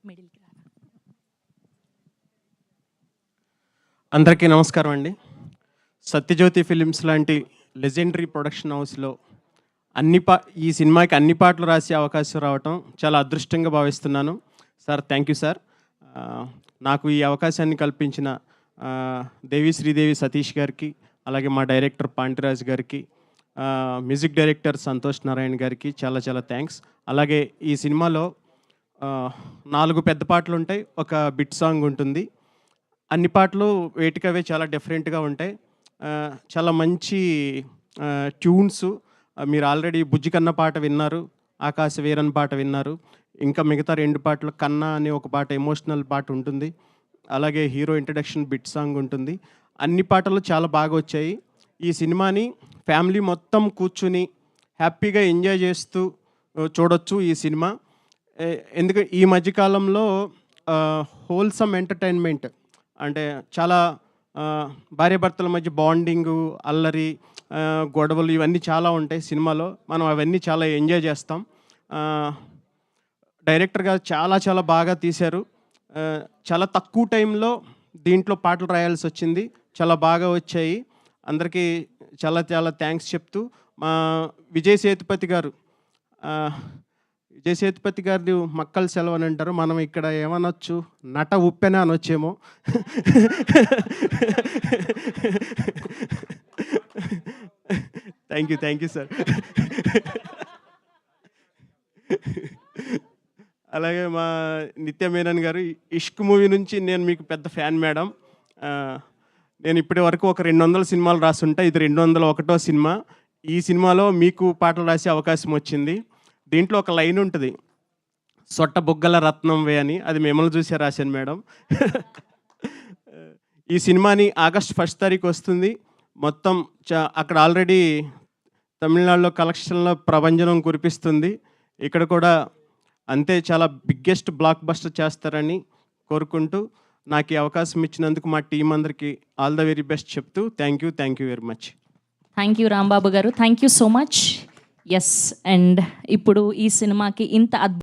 మిడిల్కి రా. అందరికీ నమస్కారం అండి. సత్యజ్యోతి ఫిలిమ్స్ లాంటి లెజెండరీ ప్రొడక్షన్ హౌస్లో ఈ సినిమాకి అన్ని పాటలు రాసే అవకాశం రావటం చాలా అదృష్టంగా భావిస్తున్నాను. Sir thank you sir. నాకు ఈ అవకాశాన్ని కల్పించిన దేవి శ్రీదేవి సతీష్ గారికి, అలాగే మా డైరెక్టర్ పాంటిరాజ్ గారికి, మ్యూజిక్ డైరెక్టర్ సంతోష్ నారాయణ గారికి చాలా చాలా థ్యాంక్స్. అలాగే ఈ సినిమాలో 4 పెద్ద పాటలు ఉంటాయి, ఒక బిట్ సాంగ్ ఉంటుంది. అన్ని పాటలు వేటికవే చాలా డిఫరెంట్గా ఉంటాయి. చాలా మంచి ట్యూన్స్. మీరు ఆల్రెడీ బుజ్జి కన్న పాట విన్నారు, ఆకాశ వీరన్ పాట విన్నారు. ఇంకా మిగతా 2 పాటలు కన్నా అనే ఒక పాట ఎమోషనల్ పాట ఉంటుంది. అలాగే హీరో ఇంట్రడక్షన్ బిట్ సాంగ్ ఉంటుంది. అన్ని పాటలు చాలా బాగా వచ్చాయి. ఈ సినిమాని ఫ్యామిలీ మొత్తం కూర్చుని హ్యాపీగా ఎంజాయ్ చేస్తూ చూడొచ్చు ఈ సినిమా. ఎందుకంటే ఈ మధ్యకాలంలో హోల్సమ్ ఎంటర్టైన్మెంట్ అంటే చాలా భార్యాభర్తల మధ్య బాండింగు, అల్లరి, గొడవలు ఇవన్నీ చాలా ఉంటాయి సినిమాలో. మనం అవన్నీ చాలా ఎంజాయ్ చేస్తాం. డైరెక్టర్ గారు చాలా చాలా బాగా తీశారు. చాలా తక్కువ టైంలో దీంట్లో పాటలు రాయాల్సి వచ్చింది, చాలా బాగా వచ్చాయి. అందరికీ చాలా చాలా థ్యాంక్స్ చెప్తూ మా విజయ్ సేతుపతి గారిని మక్కల సెలవు అని అంటారు, మనం ఇక్కడ ఏమనొచ్చు, నట ఉప్పెన అనొచ్చేమో. Thank you sir. అలాగే మా నిత్య మేనన్ గారు, ఇష్క్ మూవీ నుంచి నేను మీకు పెద్ద ఫ్యాన్ మేడం. నేను ఇప్పటి వరకు ఒక 200 సినిమాలు రాసుంటా, ఇది 201వ సినిమా. ఈ సినిమాలో మీకు పాటలు రాసే అవకాశం వచ్చింది. దీంట్లో ఒక లైన్ ఉంటుంది, సొట్ట బుగ్గల రత్నం వే అని, అది మిమ్మల్ని చూసే రాశాను మేడం. ఈ సినిమాని ఆగస్ట్ 1 తారీఖు వస్తుంది. మొత్తం అక్కడ ఆల్రెడీ తమిళనాడులో కలెక్షన్లో ప్రభంజనం కురిపిస్తుంది. ఇక్కడ కూడా అంతే చాలా బిగ్గెస్ట్ బ్లాక్ బస్టర్ చేస్తారని కోరుకుంటూ నాకు ఈ అవకాశం ఇచ్చినందుకు మా టీం అందరికీ ఆల్ ద వెరీ బెస్ట్ చెప్తూ thank you very much. Thank you Rambabu గారు, thank you so much. Yes, and ఇప్పుడు ఈ సినిమాకి ఇంత